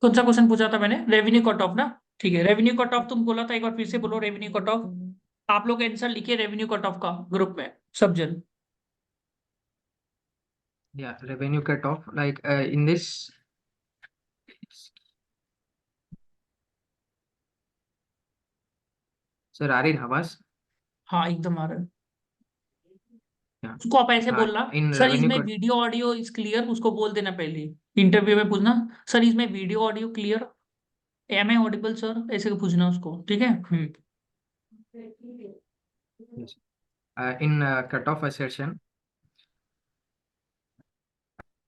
कौन सा क्वेश्चन पूछा था मैंने? रेवेन्यू कट ऑफ ना? ठीक है, रेवेन्यू कट ऑफ तुम बोला था, एक बार फिर से बोलो रेवेन्यू कट ऑफ। आप लोग आंसर लिखिए रेवेन्यू कट ऑफ का ग्रुप में, सब जन। Yeah, revenue cutoff. Like in this, sir, are in Havas. हाँ एकदम आ रहा है। Yeah. उसको आप ऐसे बोलना, In सर revenue इसमें cut. Video audio is clear, उसको बोल देना पहले। इंटरव्यू में पूछना, सर इसमें video audio clear, am I audible sir, ऐसे पूछना उसको, ठीक है। Yes. In cutoff assertion,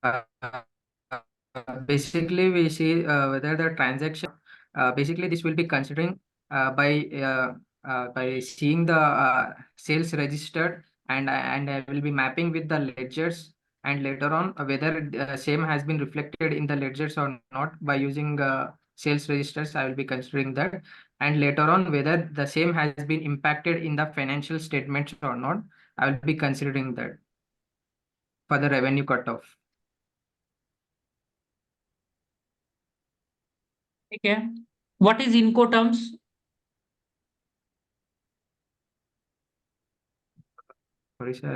uh, basically we see whether the transaction. Basically, this will be considering by seeing the sales registered, and I will be mapping with the ledgers, and later on whether same has been reflected in the ledgers or not by using sales registers. I will be considering that, and later on whether the same has been impacted in the financial statements or not. I will be considering that for the revenue cutoff. ठीक है, what is इनको terms? Sorry, sir.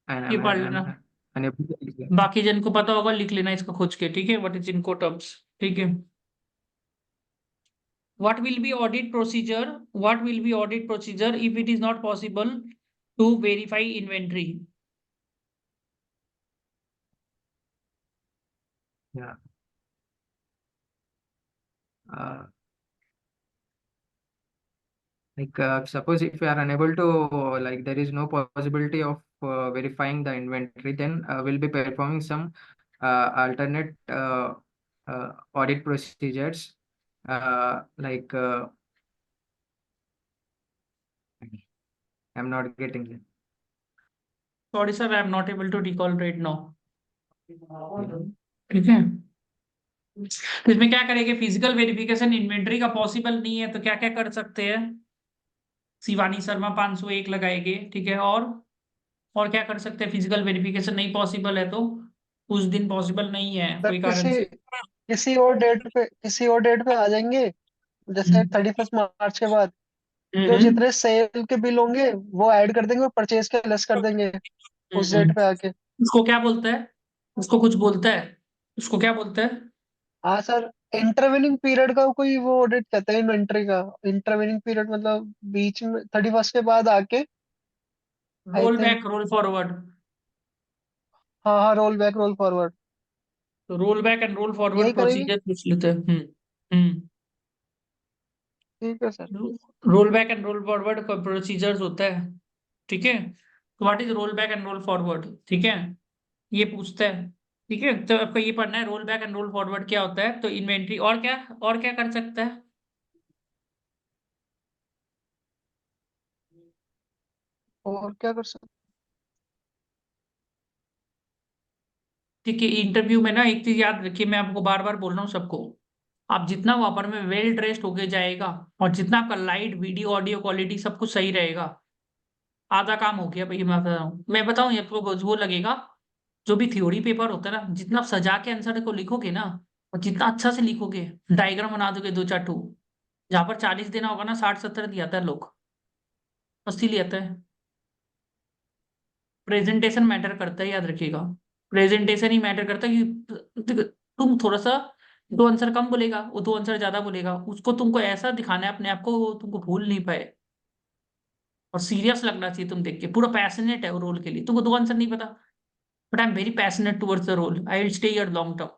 ये I'm, पढ़ I'm, लेना, I'm unable to explain. बाकी जन को पता होगा, लिख लेना इसको खोज के, ठीक है, व्हाट इज इनको टर्म्स। ठीक है, what will be audit procedure, what will be audit procedure if it is not possible to verify inventory? Yeah. Uh, suppose if you are unable to, like there is no possibility of verifying the inventory, then we'll be performing some alternate audit procedures. Like I'm not getting it. Sorry sir, I am not able to recall right now। Yeah. ठीक है, तो इसमें क्या करेंगे, physical verification inventory का possible नहीं है तो क्या क्या कर सकते हैं? शिवानी शर्मा 501 लगाएंगे, ठीक है। और क्या कर सकते हैं? फिजिकल वेरिफिकेशन नहीं पॉसिबल है तो उस दिन पॉसिबल नहीं है सर कोई कारण से। किसी और डेट पे आ जाएंगे, जैसे हम्म 31 मार्च के बाद जो हम्म जितने सेल के बिल होंगे वो ऐड कर देंगे और परचेज के लेस कर देंगे उस हम्म। डेट पे आके। उसको क्या बोलता है? उसको कुछ बोलता है? उसको क्या बोलता है? हाँ सर, इंटरवेनिंग पीरियड का कोई वो ऑडिट कहते हैं इन्वेंट्री का। इंटरवेनिंग पीरियड मतलब बीच में 31 के बाद आके, I roll think. Back, roll forward. हाँ हाँ, रोल बैक रोल फॉरवर्ड तो रोल बैक एंड रोल यही फॉरवर्ड करेंगे। प्रोसीजर पूछ लेते हैं। हम्म। ठीक है sir. Roll back and roll forward का प्रोसीजर्स होता है, ठीक है। तो what is roll back and roll forward, ठीक है, ये पूछता है। ठीक है, तो आपको ये पढ़ना है roll back and roll forward क्या होता है। तो इन्वेंट्री, और क्या कर सकता है? और क्या कर सकते। ठीक है, इंटरव्यू में ना एक चीज याद रखिए, मैं आपको बार बार बोल रहा हूँ सबको, आप जितना वहां पर में वेल ड्रेस्ड होके जाएगा और जितना आपका लाइट वीडियो ऑडियो क्वालिटी सब कुछ सही रहेगा, आधा काम हो गया भाई। मैं बताऊं ये आपको, वो लगेगा जो भी थ्योरी पेपर होता है ना, जितना आप सजा के आंसर को लिखोगे ना, और जितना अच्छा से लिखोगे, डायग्राम बना दोगे दो चार ठो, जहां पर 40 देना होगा ना, 60 70 दिया था लोग, 80 लिया है। प्रेजेंटेशन मैटर करता है, याद रखिएगा। प्रेजेंटेशन ही मैटर करता है कि तुम थोड़ा सा दो आंसर कम बोलेगा, वो दो आंसर ज्यादा बोलेगा, उसको तुमको ऐसा दिखाना है अपने आप को वो तुमको भूल नहीं पाए। और सीरियस लगना चाहिए, तुम देख के पूरा पैशनेट है वो रोल के लिए। तुमको दो आंसर नहीं पता, but I am very passionate towards the role, I will stay your long term,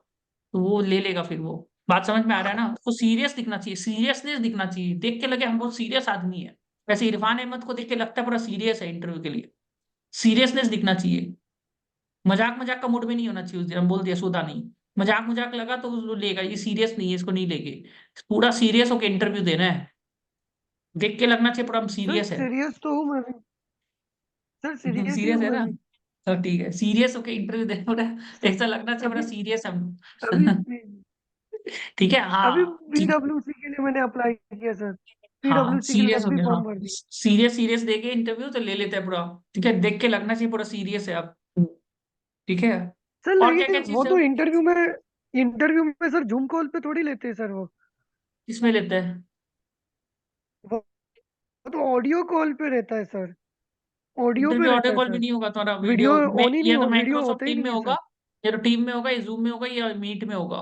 तो वो ले लेगा फिर। वो बात समझ में आ रहा है ना? उसको सीरियस दिखना चाहिए, सीरियसनेस दिखना चाहिए, देख के लगे हम बहुत सीरियस आदमी है। वैसे इरफान अहमद को देख के लगता है पूरा सीरियस है इंटरव्यू के लिए। सीरियसनेस दिखना चाहिए, मजाक मजाक का मूड में नहीं होना चाहिए। उस दिन हम बोल दिया सुधा नहीं, मजाक मजाक लगा तो वो लेगा, ये सीरियस नहीं है, इसको नहीं लेंगे। पूरा सीरियस होकर इंटरव्यू देना है, देख के लगना चाहिए पूरा हम सर सीरियस है। सीरियस तो हूँ मैं भी। सर सीरियस ही सीरियस हूँ है मैं ना? भी। तो ठीक है, सीरियस होकर इंटरव्यू देना, पूरा ऐसा लगना चाहिए पूरा अभी सीरियस है अभी हम। ठीक है, अभी हाँ ठीक। पीडब्ल्यूसी के लिए मैंने अप्लाई किया सर। हाँ पीडब्ल्यूसी के लिए सीरियस तब हो भी गया, हाँ फॉर्म भर दिया। सीरियस सीरियस देके इंटरव्यू तो ले लेते हैं पूरा। ठीक है, देख के लगना चाहिए पूरा सीरियस है आप। ठीक है। सर और क्या लेकिन क्या वो चीज तो इंटरव्यू में सर जूम कॉल पे थोड़ी लेते हैं सर वो किसमें लेते हैं? वो तो ऑडियो कॉल पे रहता है सर, ऑडियो पे इंटरव्यू रहता ऑडियो है कॉल भी सर। नहीं होगा तुम्हारा, वीडियो वीडियो में, ऑन ही नहीं या तो हो, वीडियो माइक्रोसॉफ्ट होता ही टीम में नहीं है होगा, सर। या तो टीम में होगा, या जूम में होगा, या मीट में होगा,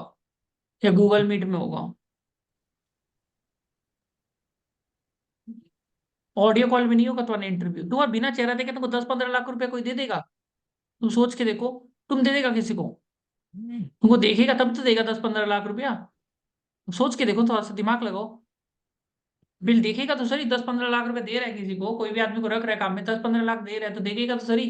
या गूगल मीट में होगा। ऑडियो कॉल भी नहीं होगा तुम्हारा इंटरव्यू। तुम्हारा बिना चेहरा देखे तुमको 10-15 लाख रुपया कोई दे देगा? तुम सोच के देखो। तुम दे देगा किसी को? तुमको देखेगा तब तो देगा 10-15 लाख रुपया। सोच के देखो, थोड़ा सा दिमाग लगाओ। बिल देखेगा तो सही, 10-15 लाख रुपए दे रहा है किसी को, कोई भी आदमी को रख रहा है काम में, 10-15 लाख दे रहा है तो देखेगा तो सही।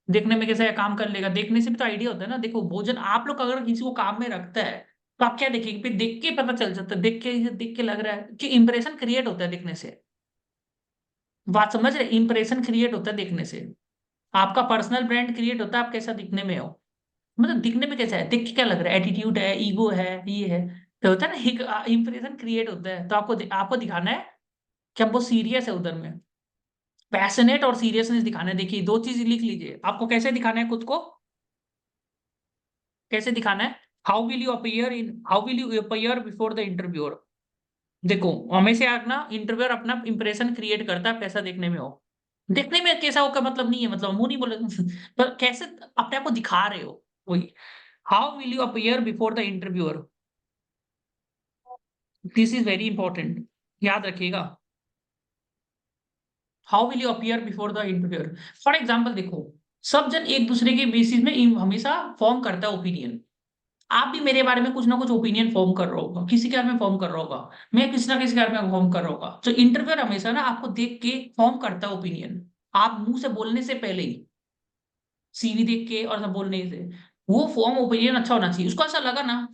देखने में कैसा है, काम कर लेगा, देखने से भी तो आइडिया होता है ना। देखो भोजन, आप लोग अगर किसी को काम में रखता है तो आप क्या देखेंगे? फिर देख के पता चल जाता है, देख के लग रहा है कि इंप्रेशन क्रिएट होता है देखने से। बात समझ रहे? इंप्रेशन क्रिएट होता है देखने से। आपका पर्सनल ब्रांड क्रिएट होता है, आप कैसा दिखने में हो। मतलब दिखने में कैसा है, देख के क्या लग रहा है, एटीट्यूड है, ईगो है, ये है, तो होता है ना, एक इंप्रेशन क्रिएट होता है। तो आपको दिखाना है कि हम बहुत सीरियस है उधर में। पैशनेट और सीरियसनेस दिखाना है। देखिए, दो चीज लिख लीजिए, आपको कैसे दिखाना है खुद को, कैसे दिखाना है। How will you appear before the interviewer. देखो, हमेशा ना इंटरव्यूअर अपना इंप्रेशन क्रिएट करता है, कैसा देखने में हो। देखने में कैसा हो का मतलब नहीं है, मतलब मुंह नहीं बोले पर कैसे अपने आप को दिखा रहे हो, वही। How will you appear before the interviewer, this is very important, याद रखिएगा। How will you appear before the interviewer. For example देखो, सब जन एक दूसरे के बेसिस में हमेशा फॉर्म करता है ओपिनियन। आप भी मेरे बारे में कुछ ना कुछ ओपिनियन फॉर्म कर रहा होगा, किसी के बारे में फॉर्म कर रहा होगा, मैं किसी ना किसी के बारे में फॉर्म कर रहा होगा। तो इंटरव्यूअर हमेशा ना आपको देख के फॉर्म करता है ओपिनियन, आप मुंह से बोलने से पहले ही, सीवी देख के और सब बोलने से। वो फॉर्म ओपिनियन अच्छा होना चाहिए। उसको ऐसा लगा ना,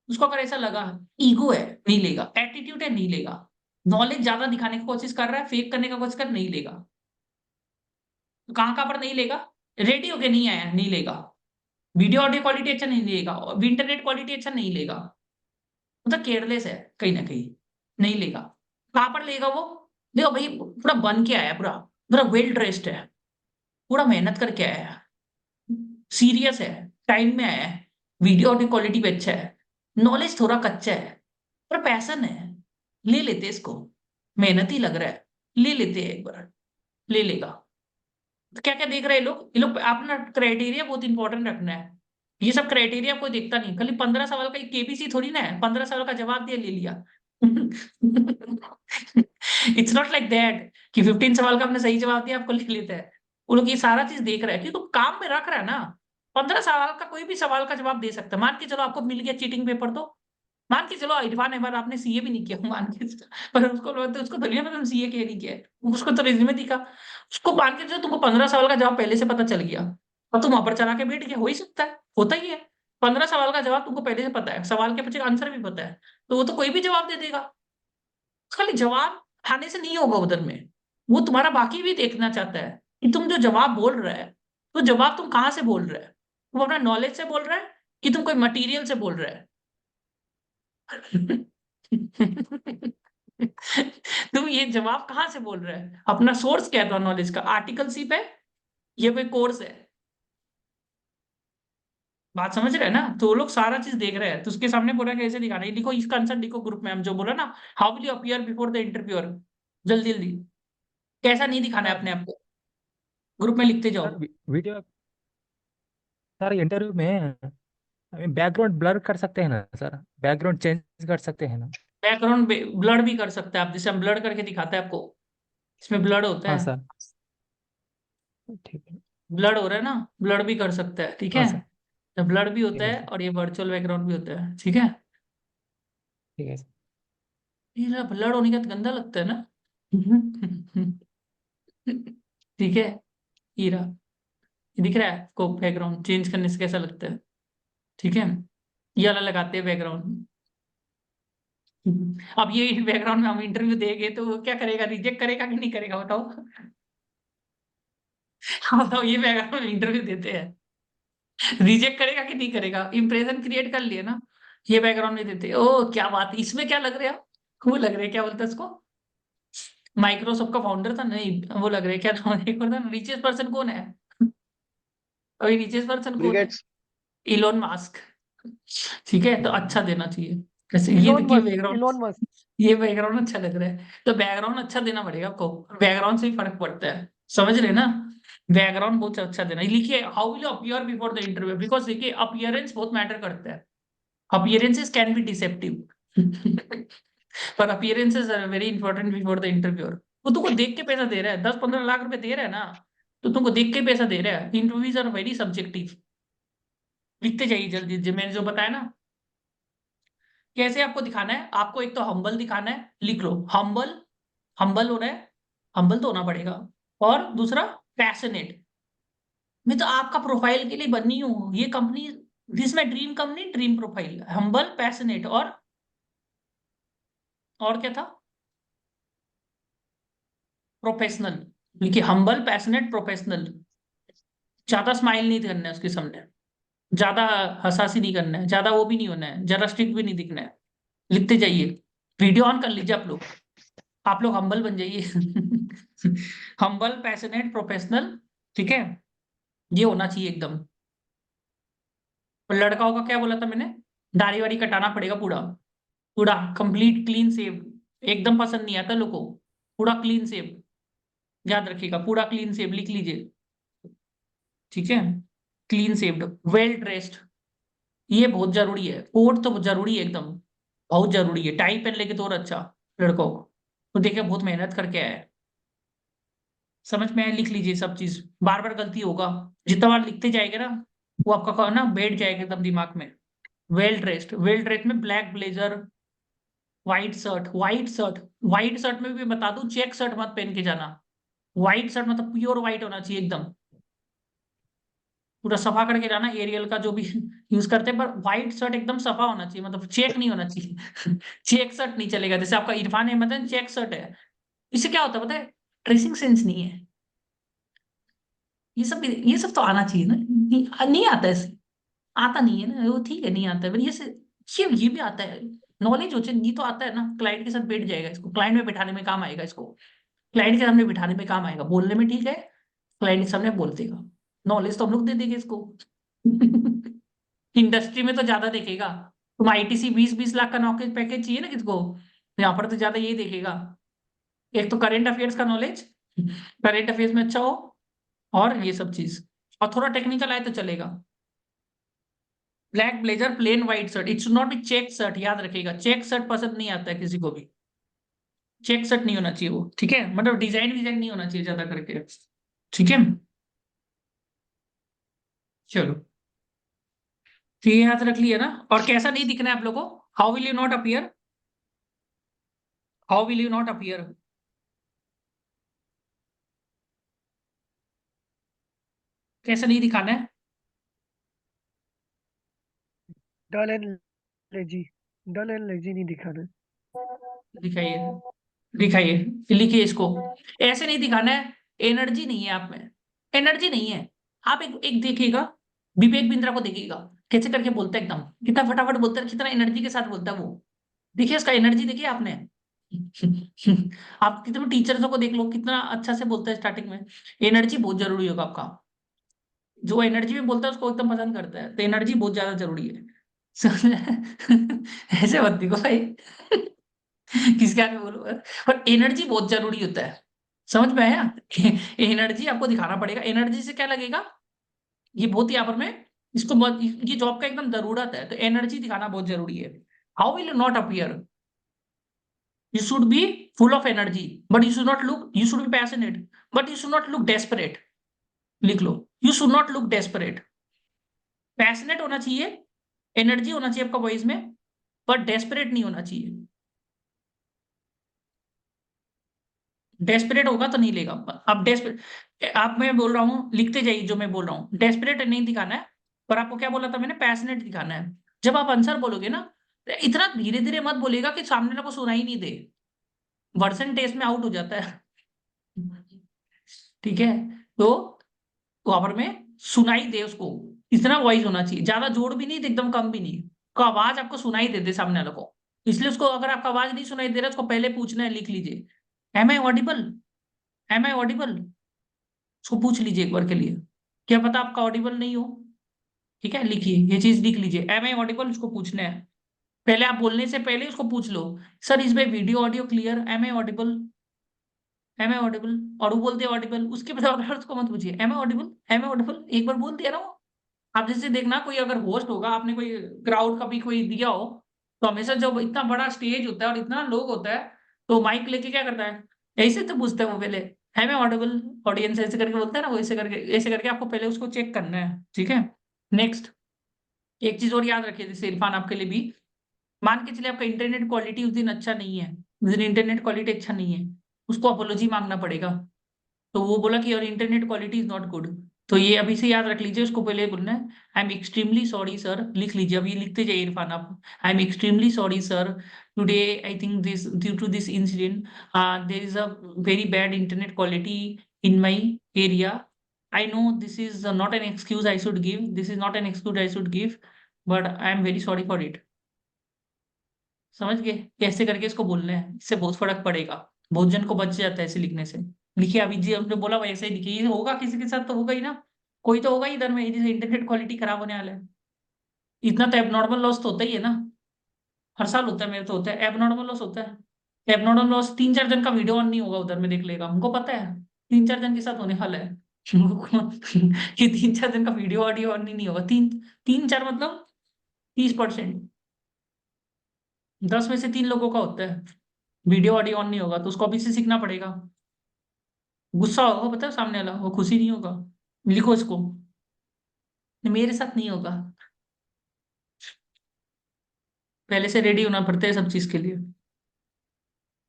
उसको अगर ऐसा लगा ईगो है, नहीं लेगा, एटीट्यूड है, नहीं लेगा, नॉलेज ज्यादा दिखाने की कोशिश कर रहा है, फेक करने का कोशिश कर, नहीं लेगा। तो कहाँ कहाँ पर नहीं लेगा? रेडी होके नहीं आया, नहीं लेगा। वीडियो ऑडियो क्वालिटी अच्छा नहीं लेगा, और इंटरनेट क्वालिटी अच्छा नहीं लेगा, मतलब केयरलेस है कहीं ना कहीं, नहीं लेगा। कहाँ पर लेगा वो? देखो भाई, पूरा बन के आया, पूरा पूरा वेल ड्रेस्ड है, पूरा मेहनत करके आया है, सीरियस है, टाइम में आया है, वीडियो ऑडियो क्वालिटी भी अच्छा है, नॉलेज थोड़ा कच्चा है, पर पैसन है, ले लेते इसको। मेहनती लग रहा है, ले लेते हैं एक बार, ले लेगा। तो क्या क्या देख रहे हैं लोग, ये लोग अपना क्राइटेरिया बहुत इंपॉर्टेंट रखना है। ये सब क्राइटेरिया कोई देखता नहीं, खाली 15 सवाल का केबीसी थोड़ी ना है, 15 सवाल का जवाब दिया, ले लिया। इट्स नॉट लाइक दैट कि 15 सवाल का आपने सही जवाब दिया आपको लिख लेता है। वो लोग ये सारा चीज देख रहे हैं क्योंकि काम में रख रहा है ना। 15 सवाल का कोई भी सवाल का जवाब दे सकता है। मान के चलो आपको मिल गया चीटिंग पेपर, तो मान के चलो इरफान अहमद आपने सीए भी नहीं किया, मान के चलो, पर उसको तो लिया मतलब सीए के नहीं किया है, उसको तो रिज्यूमे दिखा, उसको मान के चलो तुमको 15 सवाल का जवाब पहले से पता चल गया, अब तुम वहां पर चला के बैठ गया, हो ही सकता है, होता ही है। 15 सवाल का जवाब तुमको पहले से पता है, सवाल के पीछे आंसर भी पता है, तो वो तो कोई भी जवाब दे देगा। खाली जवाब आने से नहीं होगा उधर में, वो तुम्हारा बाकी भी देखना चाहता है कि तुम जो जवाब बोल रहा है, तो जवाब तुम कहाँ से बोल रहे है, तुम अपना नॉलेज से बोल रहा है कि तुम कोई मटेरियल से बोल रहा है। तुम ये जवाब कहाँ से बोल रहे हैं, अपना सोर्स क्या था नॉलेज का, आर्टिकलशिप है, ये कोई कोर्स है। बात समझ रहे हैं ना? तो वो लोग सारा चीज देख रहे हैं, तो उसके सामने पूरा कैसे दिखाना है, ये लिखो, इसका आंसर लिखो ग्रुप में, हम जो बोला ना, how will you appear before the interviewer, जल्दी जल्दी, कैसा नहीं दिखाना है सर अपने आप को, ग्रुप में लिखते जाओ। सर वीडियो सर इंटरव्यू में बैकग्राउंड ब्लर कर सकते हैं ना सर, बैकग्राउंड चेंज कर सकते हैं ना? बैकग्राउंड ब्लड भी कर सकता है आप, जैसे हम ब्लड करके दिखाते हैं आपको, इसमें ब्लड होता हाँ है, सर, ठीक है। ब्लड हो रहा है ना, ब्लड भी कर सकता है, ठीक हाँ है। सर, तो ब्लड भी ठीक होता है है सर, और ये वर्चुअल बैकग्राउंड भी होता है, ठीक है। ठीक है सर। ये ब्लड होने का तो गंदा लगता है ना। ठीक है, हीरा, ये दिख रहा है आपको, बैकग्राउंड चेंज करने से कैसा लगता है, ठीक है। ये वाला लगाते हैं बैकग्राउंड। अब ये बैकग्राउंड में हम इंटरव्यू देंगे तो वो क्या करेगा, रिजेक्ट करेगा कि नहीं करेगा, बताओ। हाँ बताओ, ये बैकग्राउंड में इंटरव्यू देते हैं, रिजेक्ट करेगा कि नहीं करेगा, इंप्रेशन क्रिएट कर लिए ना। ये बैकग्राउंड में देते हैं। ओ क्या बात है, इसमें क्या लग रहे हैं आप, वो लग रहे हैं, क्या बोलते हैं उसको, माइक्रोसॉफ्ट का फाउंडर था, नहीं वो लग रहे हैं, क्या नाम है, एक और था, रिचेस्ट पर्सन कौन है, अभी रिचेस्ट पर्सन बिल कौन है? गेट्स। इलोन मास्क, ठीक है, तो अच्छा देना चाहिए। जैसे ये इलोन देखिए मस्क, बैकग्राउंड, इलोन मस्क। ये बैकग्राउंड अच्छा लग रहा है, तो बैकग्राउंड अच्छा देना पड़ेगा आपको, बैकग्राउंड से ही फर्क पड़ता है, समझ रहे ना। बैकग्राउंड बहुत अच्छा देना। लिखिए how will you appear before the interview, because देखिए अपीयरेंस बहुत मैटर करता है। अपीयरेंसेस कैन बी डिसेप्टिव पर appearances are very important before the interviewer. वो तुमको देख के पैसा दे रहा है, 10-15 लाख रुपए दे रहा है ना, तो तुमको देख के पैसा दे रहा है। Interviews are very subjective. लिखते जाइए जल्दी, जो मैंने जो बताया ना। कैसे आपको दिखाना है, आपको एक तो हम्बल दिखाना है, लिख लो हम्बल, हम्बल होना है, हम्बल तो होना पड़ेगा। और दूसरा पैशनेट। मैं तो आपका प्रोफाइल के लिए बनी हूँ, ये company, this my dream company, dream profile, humble passionate और क्या था, प्रोफेशनल। देखिए हम्बल पैशनेट प्रोफेशनल। ज्यादा स्माइल नहीं करना है उसके सामने, ज्यादा हंसासी नहीं करना है, ज्यादा वो भी नहीं होना है, जरा स्ट्रिक्ट भी नहीं दिखना है। लिखते जाइए, वीडियो ऑन कर लीजिए आप लोग, आप लोग हम्बल बन जाइए हम्बल पैशनेट प्रोफेशनल, ठीक है, ये होना चाहिए एकदम। और लड़काओं का क्या बोला था मैंने, दाढ़ी वाड़ी कटाना पड़ेगा पूरा, पूरा कंप्लीट क्लीन सेव। एकदम पसंद नहीं आता लोगों को, पूरा क्लीन सेव, याद रखिएगा, पूरा क्लीन सेव लिख लीजिए, ठीक है। क्लीन सेव्ड, वेल ड्रेस्ड, ये बहुत जरूरी है। कोट तो जरूरी है एकदम, बहुत जरूरी है। टाई पहन लेके तो और अच्छा लड़कों को, तो देखिए बहुत मेहनत करके आया है, समझ में आया। लिख लीजिए सब चीज, बार बार गलती होगा, जितना बार लिखते जाएंगे ना, वो आपका ना बैठ जाएगा एकदम दिमाग में। वेल ड्रेस्ड, वेल ड्रेस्ड में black blazer, white shirt, white shirt, white shirt में भी बता दूं, चेक शर्ट मत पहन के जाना। व्हाइट शर्ट मतलब प्योर व्हाइट होना चाहिए एकदम, पूरा सफा करके जाना, एरियल का जो भी यूज करते हैं, पर व्हाइट शर्ट एकदम सफा होना चाहिए, मतलब चेक नहीं होना चाहिए चेक शर्ट नहीं चलेगा, जैसे आपका इरफान अहमद है, चेक शर्ट है, इससे क्या होता है पता है, ड्रेसिंग सेंस नहीं है। ये सब तो आना चाहिए ना, नहीं आता है, आता नहीं है ना वो, ठीक है नहीं आता है, पर ये भी आता है, नॉलेज हो चाहिए, ये तो आता है ना, क्लाइंट के साथ बैठ जाएगा, इसको क्लाइंट में बैठाने में काम आएगा, इसको क्लाइंट के सामने बिठाने में काम आएगा, बोलने में ठीक है, क्लाइंट के सामने बोल देगा, नॉलेज तो हम लोग दे देंगे इसको इंडस्ट्री में तो ज्यादा देखेगा। तुम आईटीसी 20-20 लाख का नौकरी पैकेज चाहिए ना किसको, यहाँ पर तो ज्यादा यही देखेगा। एक तो करंट अफेयर्स का नॉलेज, करंट अफेयर्स में अच्छा हो, और ये सब चीज, और थोड़ा टेक्निकल आए तो चलेगा। Black blazer, plain white shirt, it should not be check shirt, याद रखिएगा, चेक शर्ट पसंद नहीं आता है किसी को भी, चेक शर्ट नहीं होना चाहिए वो, ठीक है, मतलब डिजाइन विजाइन नहीं होना चाहिए ज्यादा करके, ठीक है। चलो, तो ये याद रख लिया ना। और कैसा नहीं दिखना है आप लोगों को, how will you not appear, how will you not appear, कैसा नहीं दिखाना है, dull and lazy, dull and lazy नहीं दिखाना। दिखाइए, दिखाइए, लिखिए इसको, ऐसे नहीं दिखाना है, एनर्जी नहीं है आप में, एनर्जी नहीं है। आप एक एक देखिएगा, विवेक बिंद्रा को देखिएगा, कैसे करके बोलता है एकदम, कितना फटाफट बोलता है, कितना एनर्जी के साथ बोलता है वो, देखिए उसका एनर्जी देखिए आपने आप कितने टीचर्स को देख लो, कितना अच्छा से बोलता है स्टार्टिंग में। एनर्जी बहुत जरूरी होगा आपका, जो एनर्जी में बोलता है उसको एकदम पसंद करता है, तो एनर्जी बहुत ज्यादा जरूरी है ऐसे मत दिखो भाई किसके आगे बोलो, पर एनर्जी बहुत जरूरी होता है, समझ में आया एनर्जी आपको दिखाना पड़ेगा, एनर्जी से क्या लगेगा, ये बहुत यहाँ पर में, ये जॉब का एकदम जरूरत है, तो एनर्जी दिखाना बहुत जरूरी है। How will you not appear, you should be full of energy, but you should be passionate, but you should not look desperate, लिख लो, you should not look desperate, passionate होना चाहिए, एनर्जी होना चाहिए आपका वॉइस में, पर डेस्परेट नहीं होना चाहिए, डेस्परेट होगा तो नहीं लेगा। अब डेस्परेट, आप, मैं बोल रहा हूँ लिखते जाइए जो मैं बोल रहा हूँ, डेस्परेट नहीं दिखाना है, पर आपको क्या बोला था मैंने, पैशनेट दिखाना है। जब आप आंसर बोलोगे ना, तो इतना धीरे धीरे मत बोलेगा कि सामने वाले को सुनाई नहीं दे, वर्सन टेस्ट में आउट हो जाता है ठीक है, तो वहां पर में सुनाई दे उसको, इतना वॉइस होना चाहिए, ज्यादा जोर भी नहीं एकदम कम भी नहीं, तो आवाज आपको सुनाई दे दे सामने वाले को। इसलिए उसको, अगर आपका आवाज नहीं सुनाई दे रहा, उसको पहले पूछना है, लिख लीजिए, am I audible, am I audible, उसको पूछ लीजिए एक बार के लिए, क्या पता आपका ऑडिबल नहीं हो, ठीक है, लिखिए ये चीज लिख लीजिए, एम आई ऑडिबल उसको पूछना है। पहले आप बोलने से पहले उसको पूछ लो, sir is my video audio clear, am I audible, am I audible. और वो बोलते ऑडिबल, उसके बाद और उसको मत पूछिए am I audible, am I audible, एक बार बोल दिया ना वो। आप जैसे देखना, कोई अगर होस्ट होगा, आपने कोई क्राउड का भी कोई दिया हो, तो हमेशा जब इतना बड़ा स्टेज होता है और इतना लोग होता है, तो माइक लेके क्या करता है, ऐसे तो पूछता है वो पहले, है मैं ऑडिबल, ऑडियंस ऐसे करके बोलता है ना, वो ऐसे करके आपको पहले उसको चेक करना है, ठीक है। नेक्स्ट, एक चीज और याद रखिए जैसे इरफान आपके लिए भी, मान के चलिए आपका इंटरनेट क्वालिटी उस दिन अच्छा नहीं है, उस दिन इंटरनेट क्वालिटी अच्छा नहीं है, उसको अपोलॉजी मांगना पड़ेगा। तो वो बोला कि और internet quality is not good, तो ये अभी से याद रख लीजिए, उसको पहले बोलना है, I am extremely sorry sir, लिख लीजिए अभी, लिखते जाइए इरफान आप, I am extremely sorry sir, today I think this due to this incident there is a very bad internet quality in my area, I know this is not an excuse I should give, this is not an excuse I should give, but I am very sorry for it. समझ गए, कैसे करके इसको बोलना है, इससे बहुत फर्क पड़ेगा, बहुत जन को बच जाता है ऐसे लिखने से। लिखिए अभी जी, हमने बोला वैसे ही लिखिए, ये होगा किसी के साथ तो होगा ही ना, कोई तो होगा ही इधर में जिसे इंटरनेट क्वालिटी खराब होने वाला है। इतना तो एबनॉर्मल लॉस तो होता ही है ना, हर साल होता है, मेरे तो होता है एबनॉर्मल लॉस होता है। एबनॉर्मल लॉस 3-4 जन का वीडियो ऑन नहीं होगा उधर में देख लेगा, हमको पता है 3-4 जन के साथ होने वाला है कि 3-4 जन का वीडियो ऑडियो ऑन नहीं होगा, 3-4 मतलब 30%, 10 में से 3 लोगों का होता है वीडियो ऑडियो ऑन नहीं होगा, तो उसको अभी से सीखना पड़ेगा। गुस्सा होगा पता है सामने वाला, वो खुशी नहीं होगा। लिखो इसको, मेरे साथ नहीं होगा, पहले से रेडी होना पड़ता है सब चीज के लिए।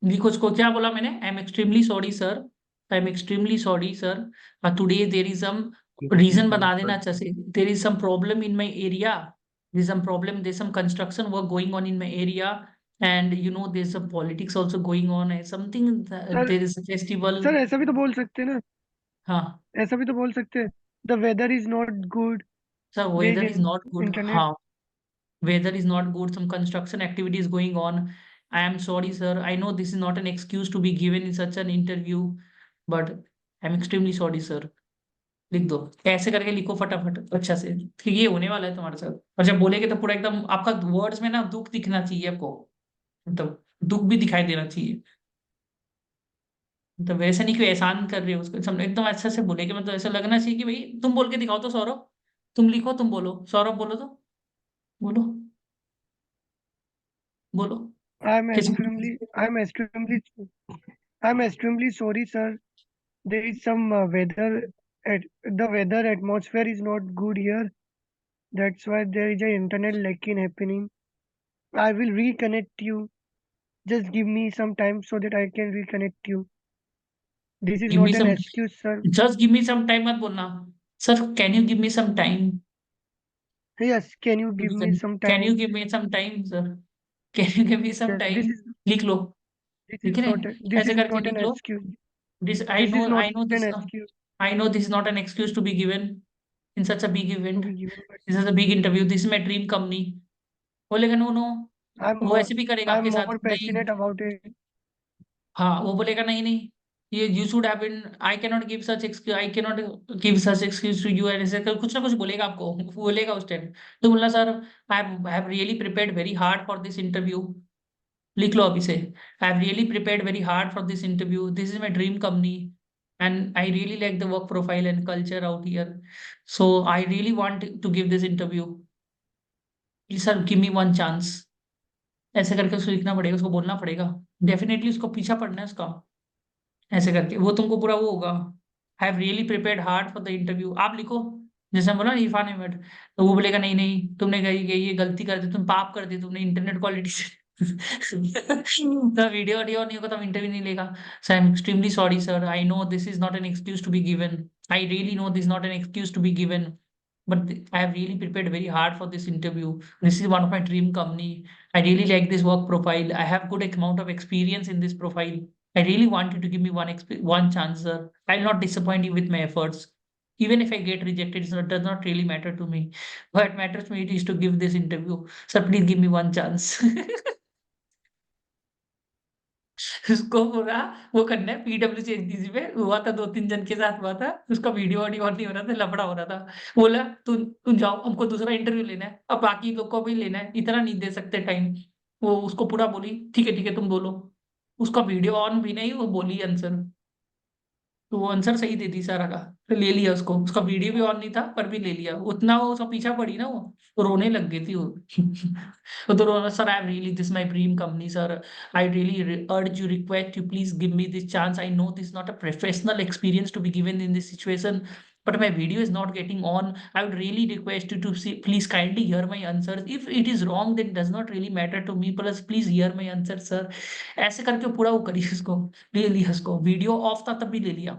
लिखो इसको, क्या बोला मैंने, I am extremely sorry sir, I am extremely sorry sir, today there is some reason, बता देना अच्छा से, there is some problem in my area, there is some problem, there some construction work going on in my area, and you know there's some politics also going on, something, sir there is a festival। Sir ऐसा भी तो बोल सकते हैं ना, हाँ ऐसा भी तो बोल सकते हैं, the weather is not good, sir, bad weather is in not good, internet. हाँ, weather is not good, some construction activity is going on, I am sorry sir, I know this is not an excuse to be given in such an interview, but I am extremely sorry sir। लिख दो, ऐसे करके लिखो फटाफट अच्छा से, फिर ये होने वाला है तुम्हारे साथ, और जब बोलेगे तो पूरा एकदम आपका वर्ड्स में ना दुख दिखना चाहिए आपको, मतलब दुख भी दिखाई देना चाहिए, मतलब वैसे नहीं कि एहसान कर रहे हो उसको, सब एकदम अच्छे से बोलेगे, मतलब ऐसा लगना चाहिए कि भाई तुम बोल के दिखाओ तो सौरभ, तुम लिखो, तुम बोलो, सौरभ बोलो तो, बोलो, बोलो, आई एम किसी extremely I am extremely I am extremely sorry sir, there is some weather at the weather atmosphere is not good here, that's why there is a internet lacking happening. I will reconnect you, just give me some time so that I can reconnect you. This is give me not an some, excuse sir. Just give me some time मत बोलना, sir can you give me some time, Yes, can you give me some can you time? Give me some time sir, can you give me some Yes, time, लिख लो, ठीक है ना, this ऐसे is करके not an लिख लो, excuse. This This is not I know an this, excuse I know this is not an excuse to be given in such a big to event, be given, but this is a big interview, this is my dream company, बोलेगा no no, I'm वो more ऐसे भी करेगा I'm आपके साथ, more नहीं, passionate about it. हाँ वो बोलेगा नहीं नहीं, ये you should have been, I can not give such excuse, I can not give such excuse to you, and ऐसे कुछ ना कुछ बोलेगा आपको, बोलेगा उस टाइम, तो बोलना sir I have really prepared very hard for this interview, लिख लो अभी से, आई have really prepared very hard for this interview, this is my dream company, and I really like the work profile and culture out here, so I really want to give this interview, please sir give me one chance, ऐसे करके उसको लिखना पड़ेगा, उसको बोलना पड़ेगा, definitely उसको पीछा पड़ना है उसका, ऐसे करके वो तुमको पूरा वो होगा, आई have really prepared hard for the interview, आप लिखो, जैसे हम बोला ना इरफान अहमद, तो वो बोलेगा नहीं नहीं तुमने कही ये गलती कर दी, तुम पाप कर दी तुमने इंटरनेट क्वालिटी से तो वीडियो ऑडियो नहीं होगा तो इंटरव्यू नहीं लेगा, so I am extremely sorry sir, I know this is not an excuse to be given, I really know this not an excuse to be given, but I have really prepared very hard for this interview. This is one of my dream company. I really like this work profile. I have good amount of experience in this profile. I really want you to give me one chance, sir. I'll not disappoint you with my efforts. Even if I get rejected, it does not really matter to me. What matters to me is to give this interview. Sir, please give me one chance. उसको पूरा वो करना है। PWC पे हुआ था, 2-3 जन के साथ हुआ था, उसका वीडियो ऑडियो ऑन नहीं हो रहा था, लफड़ा हो रहा था। बोला तुम जाओ, हमको दूसरा इंटरव्यू लेना है, अब बाकी लोग को भी लेना है, इतना नहीं दे सकते टाइम। वो उसको पूरा बोली ठीक है तुम बोलो। उसका वीडियो ऑन भी नहीं, वो बोली आंसर, तो वो आंसर सही दे दी सारा का। फिर ले लिया उसको, उसका वीडियो भी ऑन नहीं था पर भी ले लिया। उतना वो उसका पीछा पड़ी ना, वो रोने लग गई थी वो। वो तो रोना, sir I really this my dream company sir, I really urge you request you please give me this chance, I know this not a professional experience to be given in this situation, but my video is not getting on. I would really request you to see, please kindly hear my answers. If it is wrong, then does not really matter to me. Plus, please hear my answer, sir. ऐसे करके पूरा वो करी उसको, ले लिया उसको। Video of था तब भी ले लिया,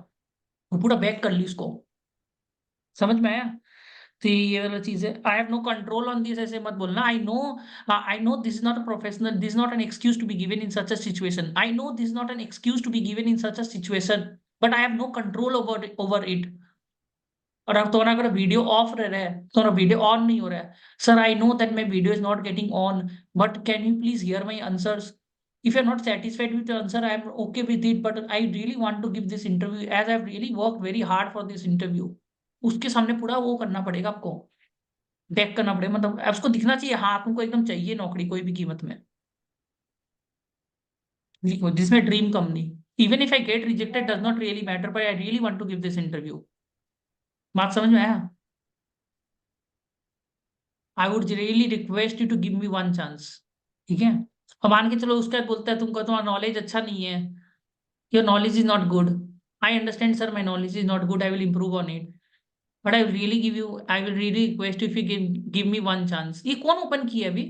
वो पूरा बैक कर ली उसको। समझ में आया? तो ये वाला चीज है, I have no control on this, ऐसे मत बोलना। I know this is not a professional, this not an excuse to be given in such a situation, I know this not an excuse to be given in such a situation, but I have no control over it. और अब तुम्हारा अगर video of रह रहा है, तुम्हारा video on नहीं हो रहा है, sir I know that my video is not getting on, but can you please here my answers? If you're not satisfied with the answer, I am okay with it, but I really want to give this interview as I've really worked very hard for this interview. उसके सामने पूरा वो करना पड़ेगा आपको, back करना पड़ेगा, मतलब अब उसको दिखना चाहिए हाँ तुमको एकदम चाहिए नौकरी कोई भी कीमत में। लिखो जिसमें dream company, even if I get rejected does not really matter, but I really want to give this interview. बात समझ में आया? I would really request you to give me one chance. ठीक है? अब मान के चलो उसका बोलता है तुमको तुम्हारा नॉलेज अच्छा नहीं है, your knowledge is not good, I understand sir my knowledge is not good, I will improve on it, but I will really request if you give me one chance. ये कौन ओपन किया अभी?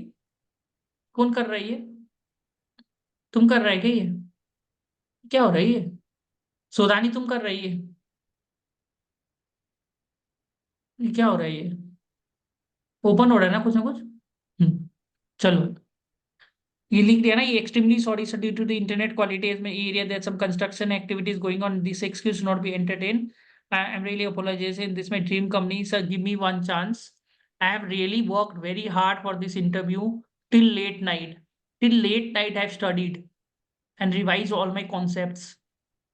कौन कर रही है? तुम कर रहे है क्या ये? क्या हो रही है? सोदानी तुम कर रही है? ये क्या हो रहा है ये? ओपन हो रहा है ना कुछ ना कुछ। चलो, ये लिख दिया ना, ये extremely sorry sir due to the internet quality में area that some construction activities going on, this excuse not be entertain, I am really apologise in this my dream company sir, give me one chance, I have really worked very hard for this interview till late night, I have studied and revised all my concepts,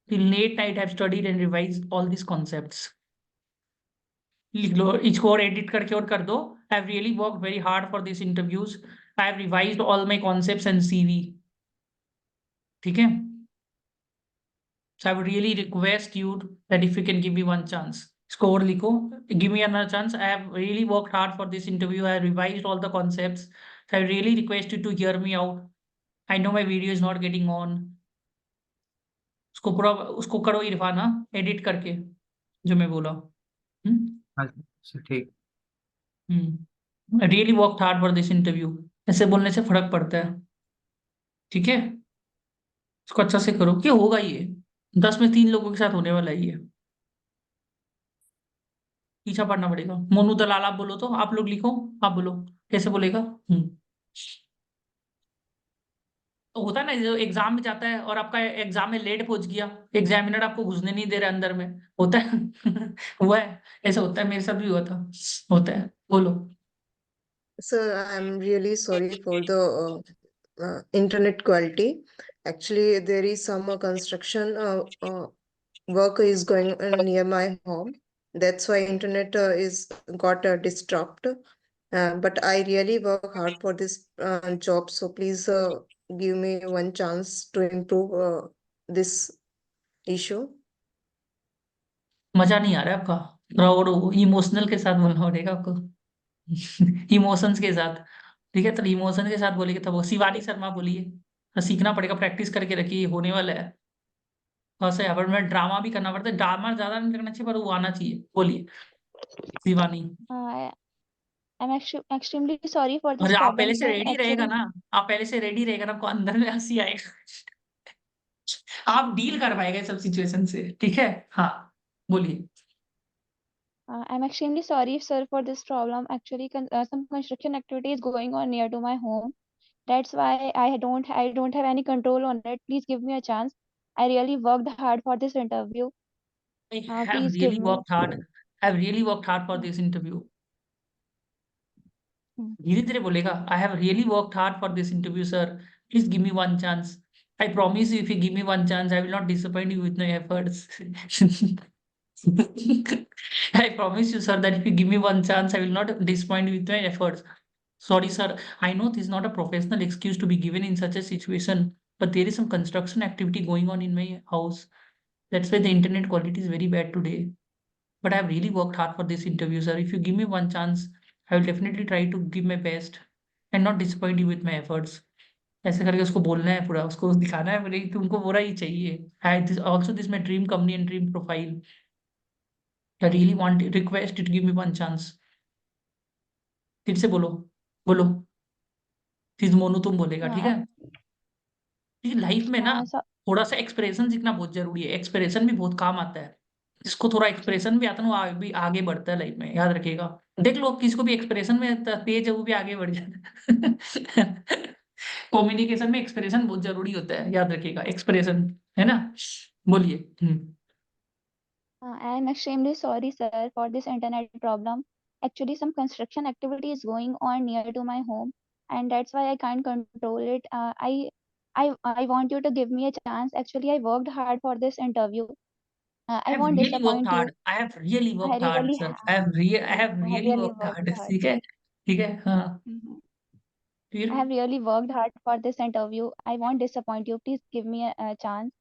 till late night I have studied and revised all these concepts। लिख लो, इसको और edit करके और कर दो, आई have really worked very hard for this interviews, I have revised all my concepts and CV। ठीक है? So I would really request you that if you can give me one chance, score लिखो, give me another chance, I have really worked hard for this interview, I have revised all the concepts, so I really request you to hear me out, I know my video is not getting on। उसको पूरा उसको करो इरफान, हाँ edit करके जो मैं बोला। हाँ सर ठीक। Really work hard for this interview, ऐसे बोलने से फर्क पड़ता है। ठीक है? इसको अच्छा से करो, क्या होगा ये 10 में 3 लोगों के साथ होने वाला है ये, पीछा पड़ना पड़ेगा। मोनू दलाल आप बोलो, तो आप लोग लिखो, आप बोलो कैसे बोलेगा। तो होता है ना, जो एग्जाम में जाता है और आपका एग्जाम में लेट पहुंच गया, एग्जामिनर आपको घुसने नहीं दे रहा अंदर में, होता है। हुआ है, ऐसा होता है, मेरे साथ भी हुआ था, होता है। बोलो। Sir, I'm really sorry for the internet quality. Actually, there is some construction work is going on near my home. That's why internet is got disrupted. But I really work hard for this job. So please give me one chance to improve this issue. मजा नहीं आ रहा है आपका, थोड़ा और emotional के साथ बोलना पड़ेगा आपको। इमोशंस के साथ। ठीक है, तो इमोशन के साथ बोलेंगे तब वो। शिवानी शर्मा बोलिए, तो सीखना पड़ेगा, प्रैक्टिस करके रखिए, होने वाला है। वैसे यहाँ पर मैं ड्रामा भी करना पड़ता है, ड्रामा ज्यादा नहीं करना चाहिए पर वो आना चाहिए। बोलिए Shivani. I'm extremely sorry for और this आप पहले problem, से sir. रेडी रहेगा Actually, ना, आप पहले से रेडी रहेगा ना, आपको अंदर में हंसी आएगा। आप डील कर पाएंगे सब सिचुएशन से। ठीक है? हाँ बोलिए। I'm extremely sorry, sir, for this problem. Actually, some construction activity is going on near to my home. That's why I don't have any control on it. Please give me a chance. I really worked hard for this interview. I have Please give really me. worked hard. I have really worked hard for this interview. Hmm. धीरे धीरे बोलेगा, आई have really worked hard for this interview sir, please give me one chance. I promise you, if you give me one chance, I will not disappoint you with my efforts. I promise you, sir, that if you give me one chance, I will not disappoint you with my efforts. Sorry, sir. I know this is not a professional excuse to be given in such a situation, but there is some construction activity going on in my house. That's why the internet quality is very bad today. But I've really worked hard for this interview, sir. If you give me one chance, I will definitely try to give my best and not disappoint you with my efforts. ऐसे करके उसको बोलना है पूरा, उसको दिखाना है बोले कि तुमको पूरा ही चाहिए. I this also this my dream company and dream profile. I really want request you to give me one chance. फिर से बोलो, बोलो. फिर मोनू तुम बोलेगा, ठीक है? क्योंकि लाइफ में ना So थोड़ा सा एक्सप्रेशन सीखना बहुत जरूरी है. एक्सप्रेशन भी बहुत काम आता है. जिसको थोड़ा एक्सप्रेशन भी आता है ना, वो भी आगे बढ़ता है लाइफ में. याद रखिएगा. देख लो, किसको भी एक्सप्रेशन में तेज है वो भी आगे बढ़ जाता है. कम्युनिकेशन में एक्सप्रेशन बहुत जरूरी होता है. याद रखिएगा, एक्सप्रेशन, है ना? बोलिए. I am extremely sorry, sir, for this internet problem. Actually, some construction activity is going on near to my home, and that's why I can't control it. I want you to give me a chance. Actually, I worked hard for this interview. I I have won't really worked disappoint you. hard. I have really I worked hard, really sir. have. I have I have really really worked worked hard. hard. ठीक है, ठीक है, हाँ. Mhm. फिर I have really worked hard for this interview. I won't disappoint you. Please give me a chance.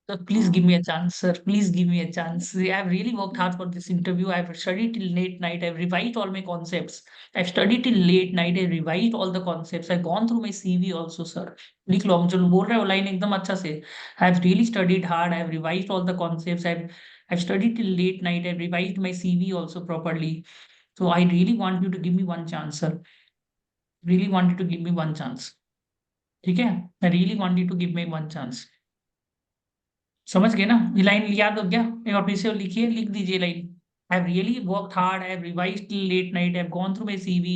so please give me a chance, sir. Please give me a chance. I have really worked hard Mhm. for this interview. I've studied till late night. I've revised all my concepts. I've studied till late night. I revised all the concepts. I've gone through my CV also, sir. लिख लो, हम जो बोल रहे हो line एकदम अच्छा से. I've really studied hard. I've revised all the concepts. I've studied till late night. I've revised my CV also properly. So I really want you to give me one chance, sir. Really want you to give me one chance. ठीक है? I really want you to give me one chance. समझ गए ना? ये line याद हो गया? एक बार फिर से लिखिए, लिख दीजिए line. I have really worked hard. I have revised till late night. I have gone through my CV.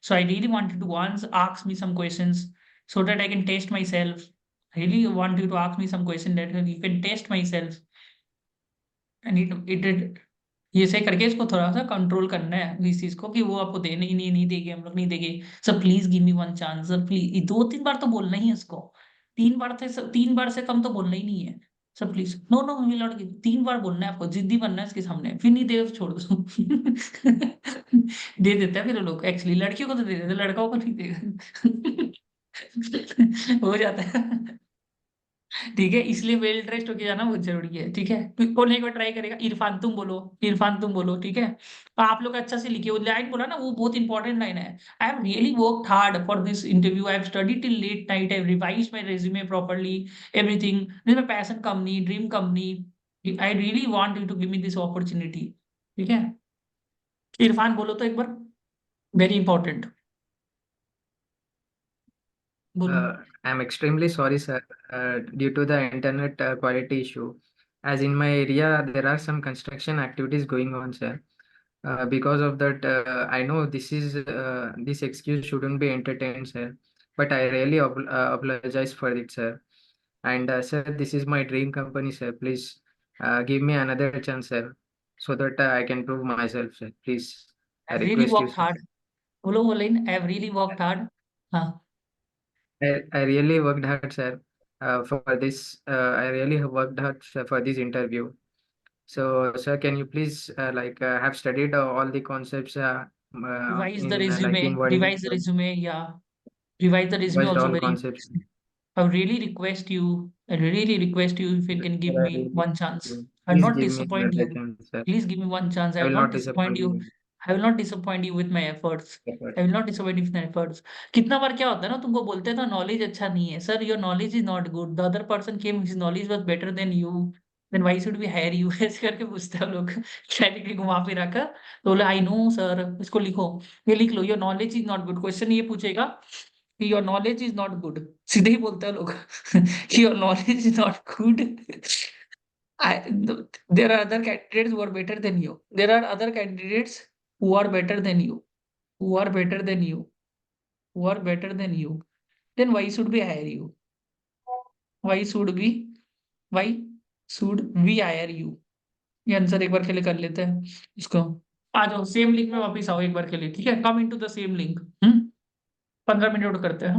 So I really wanted to once ask me some questions so that I can test myself. I really want you to ask me some question that you can test myself. And it ये सही करके इसको थोड़ा सा control करना है इस चीज को कि वो आपको देने ही नहीं देंगे, हम लोग नहीं देंगे. Sir please give me one chance, sir please. 2-3 बार तो बोलना ही है इसको. 3 बार से कम तो बोलना ही नहीं है. Sir please, no no will not give. 3 बार बोलना है आपको, जिद्दी बनना है इसके सामने. फिर नहीं देगा तो छोड़ दो. दे देता है फिर वो लोग. एक्चुअली लड़कियों को तो दे देते, लड़कों को नहीं देगा. हो जाता है. ठीक है, इसलिए वेल ड्रेस्ड होके जाना बहुत जरूरी है. ठीक है, कौन एक बार ट्राई करेगा? इरफान तुम बोलो, इरफान तुम बोलो. ठीक है, आप लोग अच्छा से लिखिए. वो लाइन बोला ना, वो बहुत इंपॉर्टेंट लाइन है. I have really worked hard for this interview. I have studied till late night. I have revised my resume properly. Everything. This my passion company, dream company. I really want you to give me this opportunity. ठीक है, इरफान बोलो तो एक बार. Very important. बोलो. I'm extremely sorry, sir, due to the internet quality issue. As in my area, there are some construction activities going on, sir. Because of that, I know this excuse shouldn't be entertained, sir. But I really apologize for it, sir. And sir, this is my dream company, sir. Please give me another chance, sir, so that I can prove myself, sir. Please, I I have really request you, worked sir. Hard. बोलो वो line. I have really worked hard. हाँ. I really worked hard, sir, for this. I really have worked hard, sir, for this interview. So, sir, can you please have studied all the concepts Revise the in like resume. in wording, Revise the resume. Yeah. Revise the resume revised also all very concepts. important. I would really request you. I really request you if you can give Sir, I me really one chance. you. I will Please not give me disappoint another you. chance, sir. Please give me one chance. I I will will not not disappoint disappoint you. you. I will not disappoint you with my efforts. Sir. I will not disappoint you with my efforts. कितना बार क्या होता है ना, तुमको बोलते हैं तो knowledge अच्छा नहीं है. Sir your knowledge is not good. The other person came his knowledge was better than you. Then why should we hire you? ऐसे करके पूछते हैं लोग. क्लैरिटी घुमा फिरा कर. तो बोले आई नो सर. इसको लिखो, ये लिख लो. Your knowledge is not good. Question ये पूछेगा कि your knowledge is not good. सीधे ही बोलते हैं लोग. कि your knowledge is not good. There are other candidates who are better than you. There are other candidates who are better than you. Who are better than you. Who are better than you. Then why should we hire you? Why should we? Why should we hire you? ये answer एक बार के लिए कर लेते हैं इसको. आ जाओ same link में वापस आओ एक बार के लिए. ठीक है, come into the same link. 15 minute करते हैं.